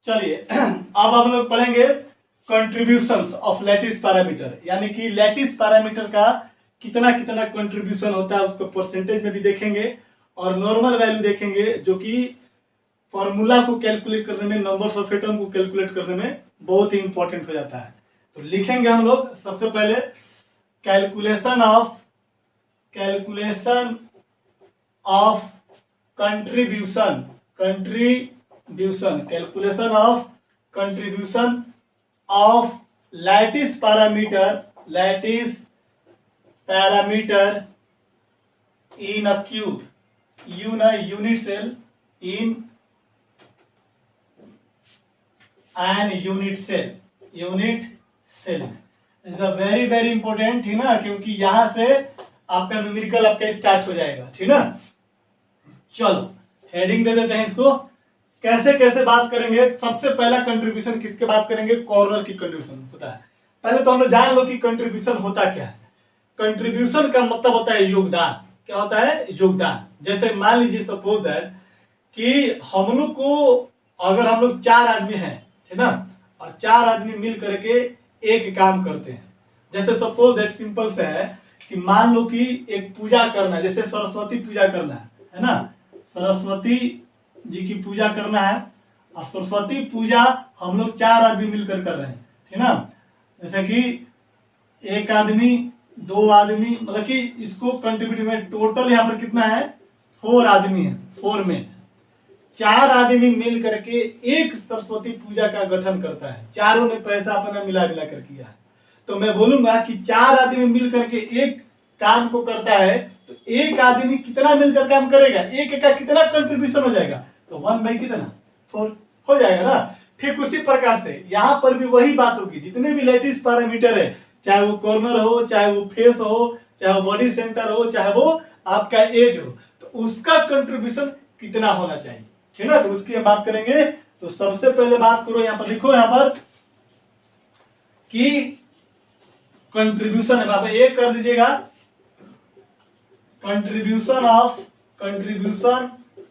चलिए अब हम लोग पढ़ेंगे कंट्रीब्यूशंस ऑफ लैटिस पैरामीटर, यानी कि लैटिस पैरामीटर का कितना कितना कंट्रीब्यूशन होता है उसको परसेंटेज में भी देखेंगे और नॉर्मल वैल्यू देखेंगे, जो कि फॉर्मूला को कैलकुलेट करने में, नंबर्स ऑफ एटम को कैलकुलेट करने में बहुत ही इंपॉर्टेंट हो जाता है। तो लिखेंगे हम लोग सबसे पहले calculation of contribution of lattice parameter in a cube, unit cell in an unit cell is a very important, ठीक ना, क्योंकि यहां से आपका न्यूमेरिकल आपका स्टार्ट हो जाएगा, ठीक ना। चलो हेडिंग दे देते हैं इसको। कैसे कैसे बात करेंगे। सबसे पहला कंट्रीब्यूशन किसके बात करेंगे, कॉर्नर की कंट्रीब्यूशन होता है। पहले तो हम लोग जान लो कि कंट्रीब्यूशन होता क्या है। कंट्रीब्यूशन का मतलब होता है योगदान। क्या होता है, योगदान। जैसे मान लीजिए सपोज दैट कि हम लोग को, अगर हम लोग 4 आदमी हैं, ठीक ना, और 4 आदमी मिल करके एक काम करते हैं। जैसे सपोज दैट सिंपल से है कि मान लो कि एक पूजा करना, जैसे सरस्वती पूजा करना है ना, सरस्वती जी की पूजा करना है, और सरस्वती पूजा हम लोग 4 आदमी मिलकर कर रहे हैं, ठीक ना। जैसे कि एक आदमी, 2 आदमी, मतलब कि इसको कंट्रीब्यूट में टोटल यहाँ पर कितना है, 4 आदमी है। 4 में 4 आदमी मिल करके एक सरस्वती पूजा का गठन करता है। चारों ने पैसा अपना मिला कर किया है। तो मैं बोलूंगा कि 4 आदमी मिल करके एक काम को करता है, तो एक आदमी कितना मिलकर काम करेगा, एक का कितना कंट्रीब्यूशन हो जाएगा, तो 1 कितना 4 हो जाएगा ना। ठीक उसी प्रकार से यहाँ पर भी वही बात होगी। जितने भी लैटिस पैरामीटर है, चाहे वो कॉर्नर हो, चाहे वो फेस हो, चाहे वो बॉडी सेंटर हो, चाहे वो आपका एज हो, तो उसका कंट्रीब्यूशन कितना होना चाहिए, ठीक है ना। तो उसकी हम बात करेंगे। तो सबसे पहले बात करो, यहाँ पर लिखो, यहाँ पर कि कंट्रीब्यूशन है, वहां पर एक कर दीजिएगा, कंट्रीब्यूशन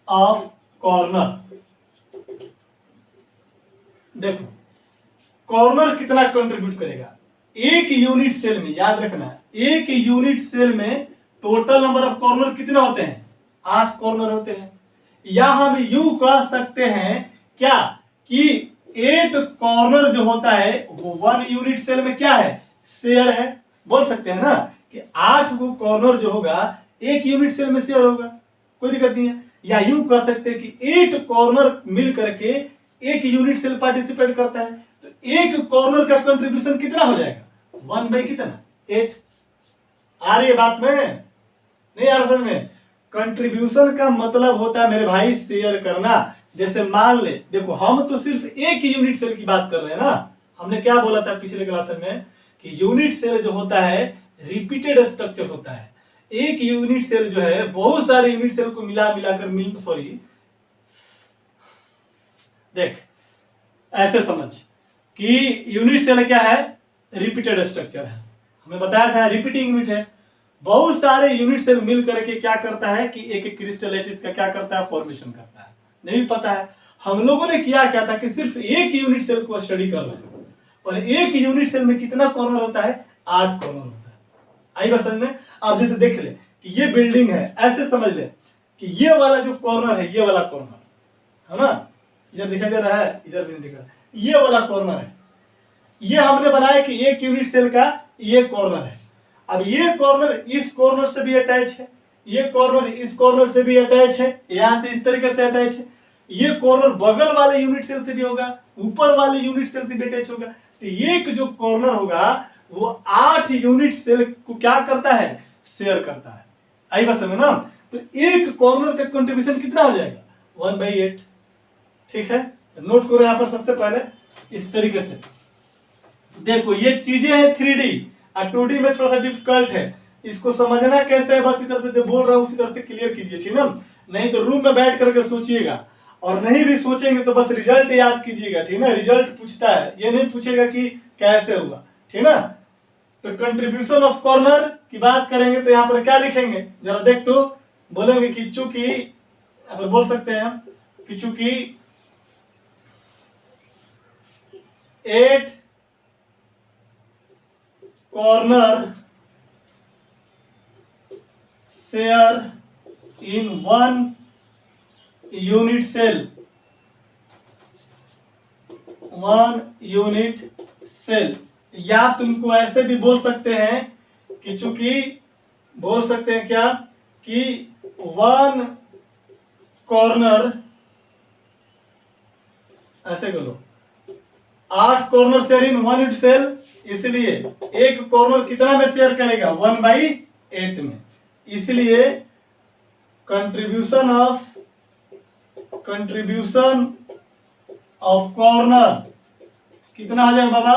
ऑफ कॉर्नर। देखो कॉर्नर कितना कंट्रीब्यूट करेगा एक यूनिट सेल में। याद रखना, एक यूनिट सेल में टोटल नंबर ऑफ कॉर्नर कितने होते हैं, 8 कॉर्नर होते हैं। या हम यूं कह सकते हैं क्या कि 8 कॉर्नर जो होता है वो 1 यूनिट सेल में क्या है, शेयर है। बोल सकते हैं ना कि 8 वो कॉर्नर जो होगा एक यूनिट सेल में शेयर होगा, कोई दिक्कत नहीं है। या यूं कह सकते हैं कि 8 कॉर्नर मिल करके एक यूनिट सेल पार्टिसिपेट करता है, तो एक कॉर्नर का कंट्रीब्यूशन कितना हो जाएगा, 1/8। आ रही है बात में, नहीं आ रहा समझ में। कंट्रीब्यूशन का मतलब होता है मेरे भाई शेयर करना। जैसे मान ले, देखो हम तो सिर्फ एक यूनिट सेल की बात कर रहे हैं ना। हमने क्या बोला था पिछले क्लास में कि यूनिट सेल जो होता है रिपीटेड स्ट्रक्चर होता है। एक यूनिट सेल जो है बहुत सारे यूनिट सेल को मिलाकर सॉरी देख, ऐसे समझ कि यूनिट सेल क्या है, रिपीटेड स्ट्रक्चर है। हमें बताया था रिपीटिंग यूनिट है। बहुत सारे यूनिट सेल मिल करके क्या करता है कि एक क्रिस्टल लैटिस का क्या करता है, फॉर्मेशन करता है। नहीं पता है। हम लोगों ने किया क्या था कि सिर्फ एक यूनिट सेल को स्टडी कर रहे हैं, और एक यूनिट सेल में कितना कॉर्नर होता है, 8 कॉर्नर होता है। आई बात समझ में। अब जैसे देख ले कि ये बिल्डिंग है, ऐसे समझ ले कि ये वाला जो कॉर्नर है, ये वाला कॉर्नर है ना, इधर दिखाई दे रहा है, इधर भी नहीं दिख रहा, ये वाला कॉर्नर है। ये हमने बनाया कि एक यूनिट सेल का ये कॉर्नर है। अब ये कॉर्नर इस कॉर्नर से भी अटैच है, ये कॉर्नर इस कॉर्नर से भी अटैच है, यहां से इस तरीके से अटैच है। ये कॉर्नर बगल वाले यूनिट सेल से भी होगा, ऊपर वाले यूनिट सेल से भी अटैच होगा। तो ये जो कॉर्नर होगा वो 8 यूनिट सेल को क्या करता है, शेयर करता है। आई बात समझ ना। तो एक कॉर्नर का कंट्रीब्यूशन कितना हो जाएगा, 1/8। ठीक है, नोट करो यहां पर सबसे पहले इस तरीके से। देखो ये चीजें हैं 3D और 2D में थोड़ा सा डिफिकल्ट है, इसको समझना कैसे है बस इधर से बोल रहा हूँ उसी तरह से क्लियर कीजिए, ठीक ना। नहीं तो रूम में बैठ करके सोचिएगा, और नहीं भी सोचेंगे तो बस रिजल्ट याद कीजिएगा, ठीक ना। रिजल्ट पूछता है, ये नहीं पूछेगा कि कैसे हुआ, ठीक ना। तो कंट्रीब्यूशन ऑफ कॉर्नर की बात करेंगे तो यहाँ पर क्या लिखेंगे जरा देख, तो बोलेंगे कि चूंकि, बोल सकते हैं हम कि चूंकि 8 corner share in one unit cell, one unit cell। या तुमको ऐसे भी बोल सकते हैं कि चूंकि बोल सकते हैं क्या कि वन कॉर्नर, ऐसे करो 8 corner share in one unit cell, इसलिए एक कॉर्नर कितना में शेयर करेगा 1/8 में, इसलिए कंट्रीब्यूशन ऑफ कॉर्नर कितना आ जाएगा बाबा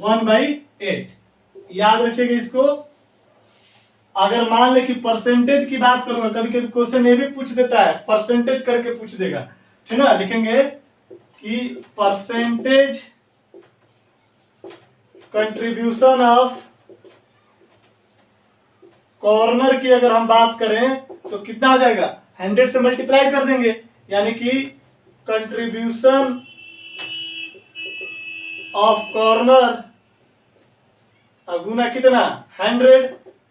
1/8। याद रखिएगा इसको। अगर मान ले कि परसेंटेज की बात करूंगा, कभी कभी क्वेश्चन ये भी पूछ देता है, परसेंटेज करके पूछ देगा, ठीक ना। लिखेंगे कि परसेंटेज कंट्रीब्यूशन ऑफ कॉर्नर की अगर हम बात करें तो कितना आ जाएगा 100 से मल्टीप्लाई कर देंगे, यानी कि कंट्रीब्यूशन ऑफ कॉर्नर गुना कितना 100,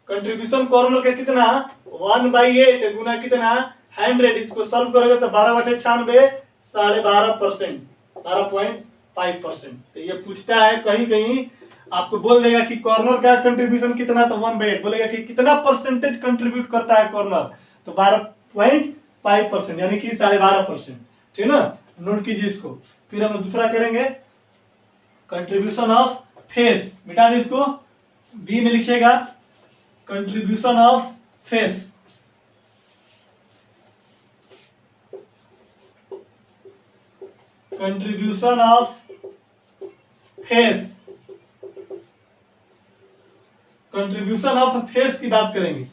कंट्रीब्यूशन कॉर्नर का कितना 1/8 गुना कितना 100, इसको सॉल्व करोगे तो 12/96 12.5%, 12.5%। तो ये पूछता है कहीं कहीं आपको बोल देगा कि कॉर्नर का कंट्रीब्यूशन कितना, तो 1/8 बोलेगा कि कितना परसेंटेज कंट्रीब्यूट करता है कॉर्नर, तो 12.5% यानी कि 12.5%, ठीक ना। नोट कीजिए इसको। फिर हम दूसरा करेंगे कंट्रीब्यूशन ऑफ फेस, मिटा दे इसको, बी में लिखिएगा contribution of face. Contribution of face, contribution of face की बात करेंगे।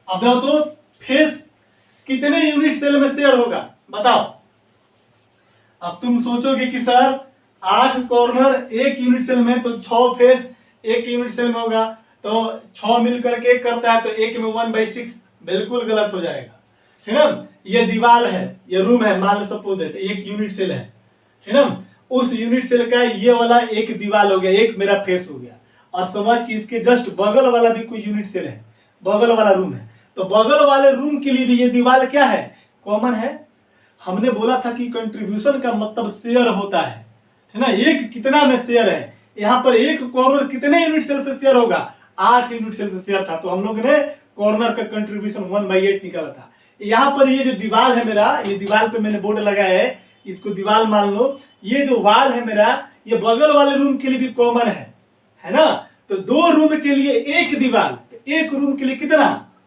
अब बताओ तो फेस कितने यूनिट सेल में शेयर होगा, बताओ। अब तुम सोचोगे कि सर 8 कॉर्नर एक यूनिट सेल में, तो 6 फेस एक यूनिट सेल में होगा, तो 6 मिल करके करता है तो एक में 1/6, बिल्कुल गलत हो जाएगा, ठीक ना। ये दीवार है, ये रूम है, मान लो सपोज दैट एक यूनिट सेल है, ठीक ना। उस यूनिट सेल का ये वाला एक दीवार हो गया, एक मेरा फेस हो गया, और समझ कि इसके जस्ट बगल वाला भी कोई यूनिट सेल है, बगल वाला रूम है, तो बगल वाले रूम के लिए भी ये दीवार क्या है कॉमन है। हमने बोला था कि कंट्रीब्यूशन का मतलब शेयर होता है ना। एक कितना में शेयर है, यहाँ पर एक कॉर्नर कितने यूनिट सेल से शेयर होगा 8 यूनिट सेल से शेयर था, तो हम लोग ने कॉर्नर का कंट्रीब्यूशन 1/8 निकाला था। यहाँ पर ये जो दीवार है मेरा, ये दीवार पे मैंने बोर्ड लगाया है, इसको दीवार मान लो। ये जो वाल है मेरा, ये बगल वाले रूम के लिए भी कॉमन है ना। तो 2 रूम के लिए एक दीवार, एक रूम के लिए कितना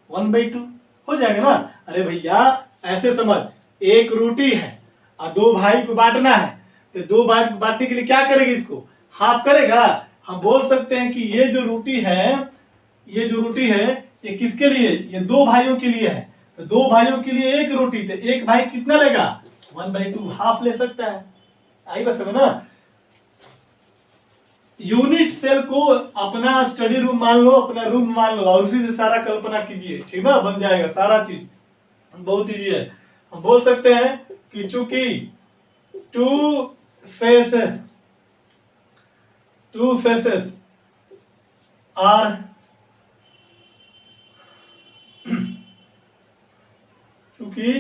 1/2 हो जाएगा ना। अरे भैया ऐसे समझ, एक रोटी है और 2 भाई को बांटना है, तो 2 भाई को बांटने के लिए क्या करेगा, इसको हाफ करेगा। हम बोल सकते हैं कि ये जो रोटी है, ये जो रोटी है ये किसके लिए, ये 2 भाइयों के लिए है, तो 2 भाइयों के लिए एक रोटी, तो एक भाई कितना लेगा 1/2, हाफ ले सकता है। आई बस है ना। यूनिट सेल को अपना स्टडी रूम मान लो, अपना रूम मान लो, और उसी से सारा कल्पना कीजिए, ठीक ना, बन जाएगा सारा चीज, बहुत इजी है। हम बोल सकते हैं कि चूंकि टू फेसेस आर चूंकि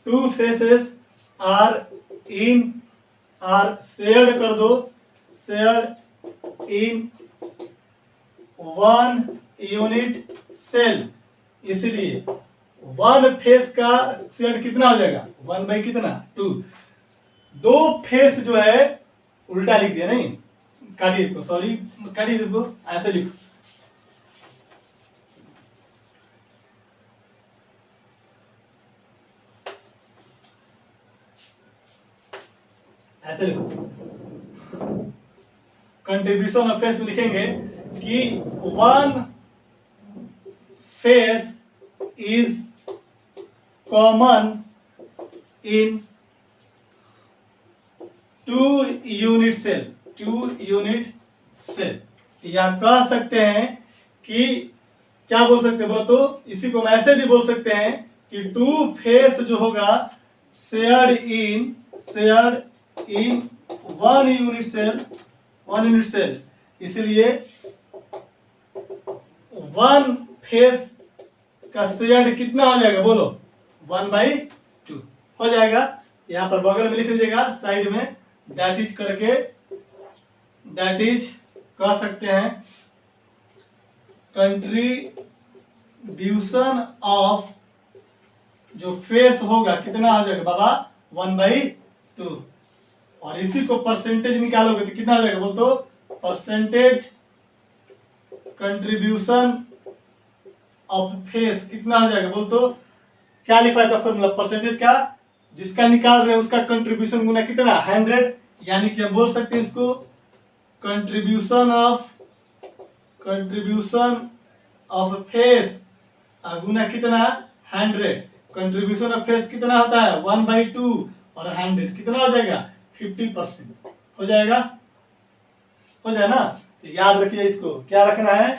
2 फेसेस आर शेयर्ड कर दो, शेयर्ड इन 1 यूनिट सेल, इसलिए 1 फेस का शेयर कितना हो जाएगा 1 कितना 2। 2 फेस जो है उल्टा लिख दिया, नहीं काटिए इसको, सॉरी काटिए इसको, ऐसे लिखो, ऐसे लिखो। कंट्रीब्यूशन ऑफ फेस में लिखेंगे कि 1 face is common in 2 unit cell, 2 unit cell. या कह सकते हैं कि क्या बोल सकते हैं बोलो तो, इसी को हम ऐसे भी बोल सकते हैं कि 2 फेस जो होगा shared in 1 unit cell, 1 unit cell, इसलिए 1 फेस का शेयर्ड कितना हो जाएगा बोलो, 1/2 हो जाएगा। यहाँ पर बगल में लिख लीजिएगा साइड में, दैट इज करके, दैट इज कह सकते हैं कंट्रीब्यूशन ऑफ, जो फेस होगा कितना हो जाएगा बाबा, 1/2, और इसी को परसेंटेज निकालोगे तो कितना हो जाएगा बोल तो, परसेंटेज कंट्रीब्यूशन ऑफ फेस कितना हो जाएगा बोल तो, क्या लिखा था फॉर्मूला परसेंटेज का, जिसका निकाल रहे हैं उसका कंट्रीब्यूशन गुना कितना 100, यानी कि हम बोल सकते हैं इसको कंट्रीब्यूशन ऑफ फेस गुना कितना 100। कंट्रीब्यूशन ऑफ फेस कितना होता है 1/2 और 100 कितना हो जाएगा 50% हो जाएगा, हो जाए ना। तो याद रखिए इसको, क्या रखना है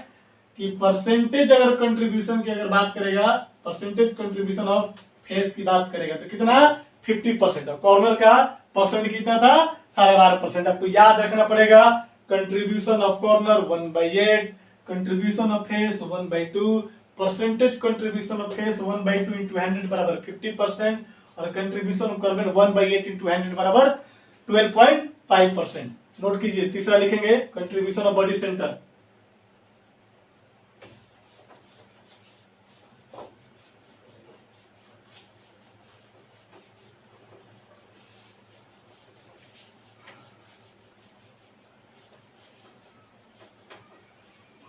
कि परसेंटेज अगर कंट्रीब्यूशन की अगर बात करेगा, परसेंटेज कंट्रीब्यूशन ऑफ फेस की बात करेगा तो कितना 50%, और कॉर्नर का परसेंट कितना था 12.5%। आपको याद रखना पड़ेगा contribution of corner 1/8, contribution of face 1/2, percentage contribution of face 1/2 into 100 बराबर 50%, और कंट्रीब्यूशन ऑफ कॉर्नर 1/8 इंटू 100 बराबर 12.5%। नोट कीजिए, तीसरा लिखेंगे contribution of body centre.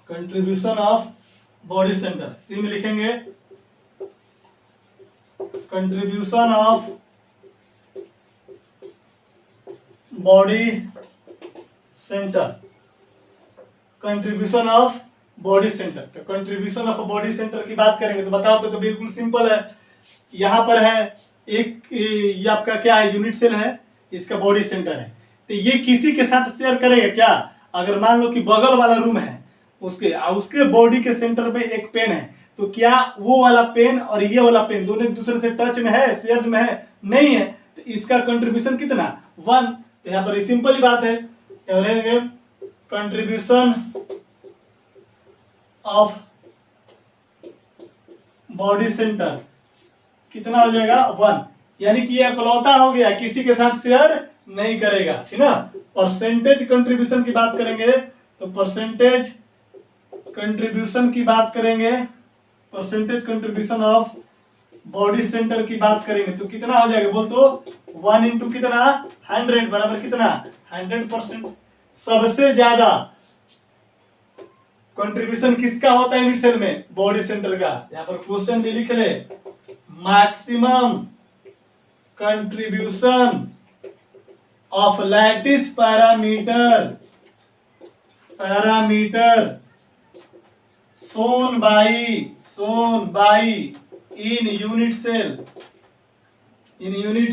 Contribution of body centre, C में लिखेंगे contribution of body centre, contribution of body centre. तो contribution of body centre की बात करेंगे तो बताओ तो बिल्कुल सिंपल है। यहाँ पर है एक, ये आपका क्या है यूनिट सेल है, इसका बॉडी सेंटर है, तो ये किसी के साथ शेयर करेगा क्या, अगर मान लो कि बगल वाला रूम है उसके बॉडी के सेंटर पे एक पेन है, तो क्या वो वाला पेन और ये वाला पेन दोनों एक दूसरे से टच में है, शेयर में है, नहीं है, तो इसका कंट्रीब्यूशन कितना 1। तो यहाँ पर सिंपल ही बात है, कंट्रीब्यूशन ऑफ बॉडी सेंटर कितना हो जाएगा 1, यानी कि ये इकलौता हो गया, किसी के साथ शेयर नहीं करेगा, ठीक ना। परसेंटेज कंट्रीब्यूशन की बात करेंगे तो परसेंटेज कंट्रीब्यूशन की बात करेंगे, percentage contribution of body centre की बात करेंगे तो कितना हो जाएगा बोल तो 1 इंटू कितना 100 बराबर कितना 100%। सबसे ज्यादा कंट्रीब्यूशन किसका होता है यूनिट सेल में, बॉडी सेंटर का। यहाँ पर क्वेश्चन भी लिख ले, maximum contribution of lattice parameter shown by in unit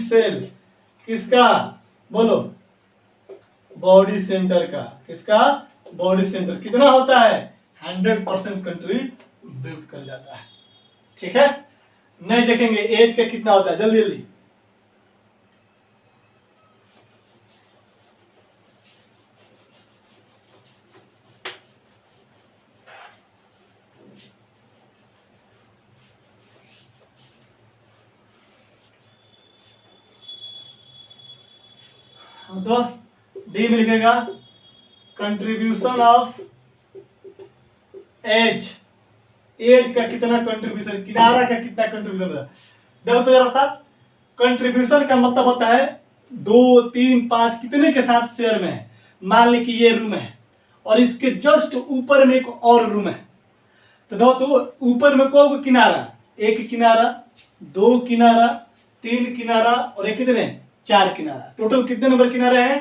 cell किसका बोलो, बॉडी सेंटर का। किसका, बॉडी सेंटर कितना होता है 100% कंट्रीब्यूट कर जाता है, ठीक है। नहीं देखेंगे एज का कितना होता है, जल्दी जल्दी तो डी में लिखेगा कंट्रीब्यूशन ऑफ एज का कितना कंट्रीब्यूशन, किनारा का कितना कंट्रीब्यूशन है। देखो तो जरा सा, कंट्रीब्यूशन का मतलब होता है 2 3 5 कितने के साथ शेयर में है। मान ली कि ये रूम है और इसके जस्ट ऊपर में एक और रूम है, तो देखो तो ऊपर में कौन किनारा, एक किनारा, 2 किनारा, 3 किनारा और एक कितने 4 किनारा। टोटल कितने नंबर किनारे हैं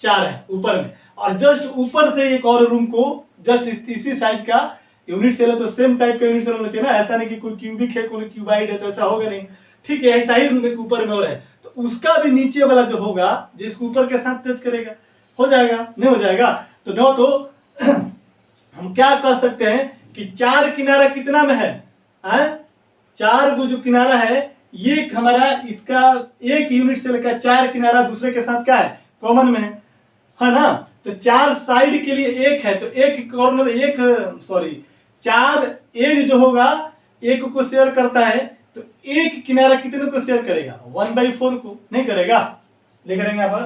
4 है ऊपर में, और जस्ट ऊपर से एक और रूम को जस्ट इसी साइज का यूनिट सेल है, तो सेम टाइप का यूनिट सेल होना चाहिए ना। ऐसा नहीं कि कोई क्यूबिक है कोई क्यूबाइड है, तो ऐसा होगा नहीं, ठीक है। ऐसा ही रूम एक ऊपर में और है, तो उसका भी नीचे वाला जो होगा जिसको ऊपर के साथ टच करेगा, हो जाएगा नहीं हो जाएगा। तो देखो तो हम क्या कर सकते हैं कि 4 किनारा कितना में है, 4 को जो किनारा है ये हमारा इसका एक यूनिट सेल का 4 किनारा दूसरे के साथ क्या है कॉमन में है ना। तो 4 साइड के लिए एक है, तो एक कॉर्नर चार एज जो होगा एक को शेयर करता है, तो एक किनारा कितने को शेयर करेगा? 1/4 को नहीं करेगा। लिख रहेंगे यहाँ पर,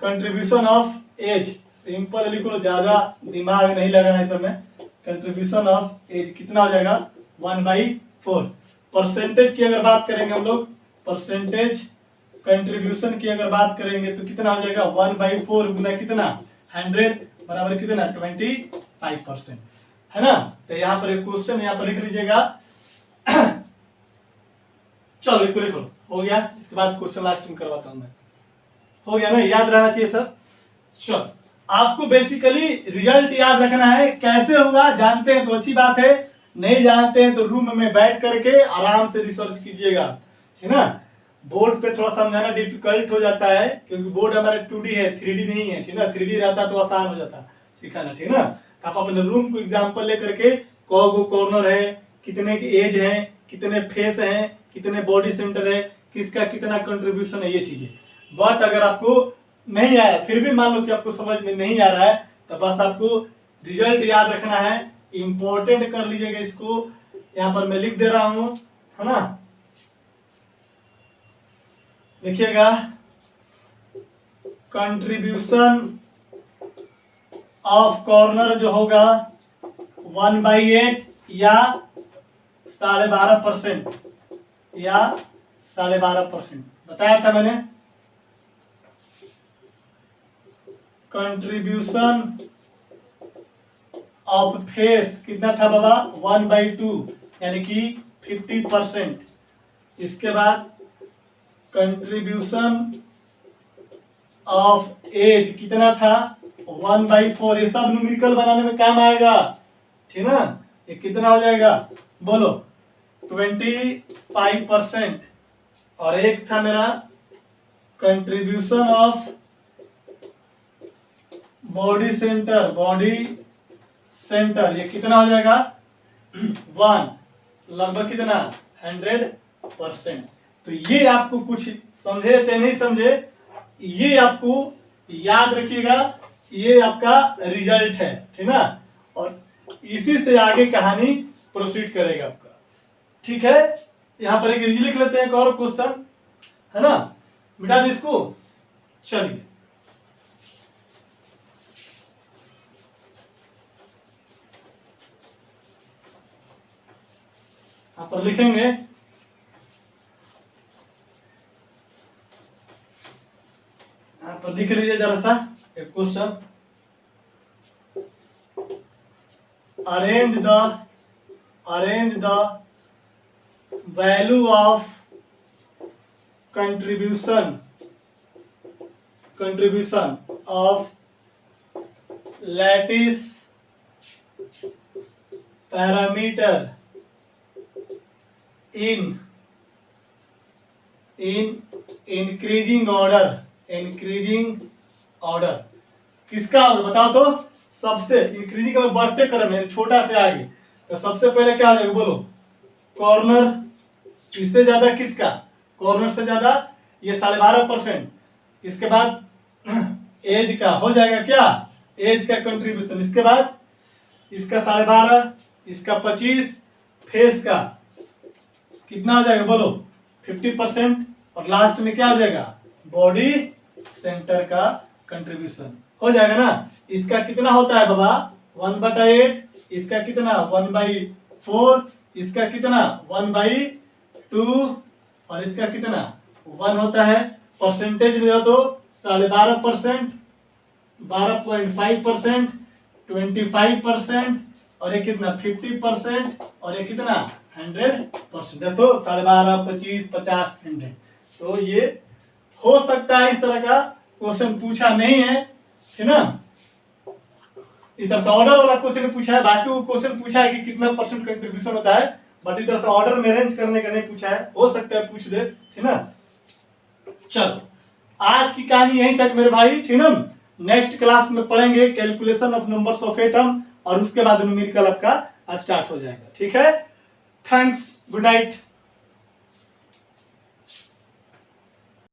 कंट्रीब्यूशन ऑफ एज, सिंपल लिखो, ज्यादा दिमाग नहीं लगाना इस समय। कंट्रीब्यूशन ऑफ एज कितना हो जाएगा? 1/4। परसेंटेज की अगर बात करेंगे हम लोग, परसेंटेज कंट्रीब्यूशन की अगर बात करेंगे तो कितना हो जाएगा? 1/4 गुना कितना? 100 बराबर कितना? 25%, है ना। तो यहाँ पर एक क्वेश्चन यहाँ पर लिख लीजिएगा। चलो इसको लिखो, हो गया। इसके बाद क्वेश्चन लास्ट में करवाता हूं मैं, हो गया ना, याद रहना चाहिए सर। चलो आपको बेसिकली रिजल्ट याद रखना है, कैसे होगा जानते हैं तो अच्छी बात है, नहीं जानते हैं तो रूम में बैठ करके आराम से रिसर्च कीजिएगा, ठीक है ना। बोर्ड पे थोड़ा समझाना डिफिकल्ट हो जाता है क्योंकि बोर्ड हमारे 2D है, 3D नहीं है, ठीक है ना। 3D रहता तो आसान हो जाता सिखाना, ठीक है ना। आप अपने रूम को एग्जांपल लेकर के, कौ कॉर्नर है, कितने की एज है, कितने फेस हैं, कितने बॉडी सेंटर है, किसका कितना कंट्रीब्यूशन है, ये चीजें। बट अगर आपको नहीं आया, फिर भी मान लो कि आपको समझ में नहीं आ रहा है, तो बस आपको रिजल्ट याद रखना है, इंपॉर्टेंट कर लीजिएगा इसको। यहाँ पर मैं लिख दे रहा हूं, है ना, लिखिएगा कंट्रीब्यूशन ऑफ कॉर्नर जो होगा 1/8 या 12.5% या 12.5% बताया था मैंने। कंट्रीब्यूशन ऑफ फेस कितना था बाबा? 1/2 यानी कि 50%। इसके बाद कंट्रीब्यूशन ऑफ एज कितना था? 1/4। ये सब न्यूमेरिकल बनाने में काम आएगा, ठीक ना। ये कितना हो जाएगा बोलो? 25%। और एक था मेरा कंट्रीब्यूशन ऑफ बॉडी सेंटर, ये कितना हो जाएगा? 1, लगभग कितना? 100%। तो ये आपको कुछ समझे चाहे नहीं समझे, ये आपको याद रखिएगा, ये आपका रिजल्ट है, ठीक ना। और इसी से आगे कहानी प्रोसीड करेगा आपका, ठीक है। यहाँ पर एक लिख लेते हैं, एक और क्वेश्चन, है ना, मिटा दे इसको। चलिए यहाँ पर लिखेंगे, यहाँ पर लिख लीजिए जरा सा एक question. Arrange the value of contribution of lattice parameter in increasing order. किसका बताओ तो? सबसे इंक्रीजिंग में बढ़ते क्रम है, छोटा से आगे, तो सबसे पहले क्या हो जाएगा बोलो? कॉर्नर। इससे ज्यादा किसका? कॉर्नर से ज्यादा ये 12.5%। इसके बाद एज का हो जाएगा क्या? एज का कंट्रीब्यूशन। इसके बाद इसका 12.5, इसका 25, फेस का कितना हो जाएगा बोलो? 50%। और लास्ट में क्या हो जाएगा? बॉडी सेंटर का कंट्रीब्यूशन हो जाएगा ना। इसका कितना होता है बाबा? 1/8। इसका कितना? 1/4। इसका कितना? 1/2। और इसका कितना? 1 होता है। परसेंटेज में तो 12.5%, 12.5%, 25%, और ये कितना? 50%, और ये कितना? 100%। तो 12.5, 25, 50, 100। तो ये हो सकता है इस तरह का क्वेश्चन पूछा नहीं है, है ना। इधर से ऑर्डर वाला क्वेश्चन पूछा है, बाकी वो क्वेश्चन पूछा है कि कितना परसेंट कंट्रीब्यूशन होता है, बट इधर से ऑर्डर में अरेंज करने का नहीं पूछा है। हो सकता है पूछ दे, ठीक ना। चलो आज की कहानी यहीं तक मेरे भाई, ठीक ना। नेक्स्ट क्लास में पढ़ेंगे calculation of numbers of atom, और उसके बाद न्यूमेरिकल आपका स्टार्ट हो जाएगा, ठीक है। Thanks, good night.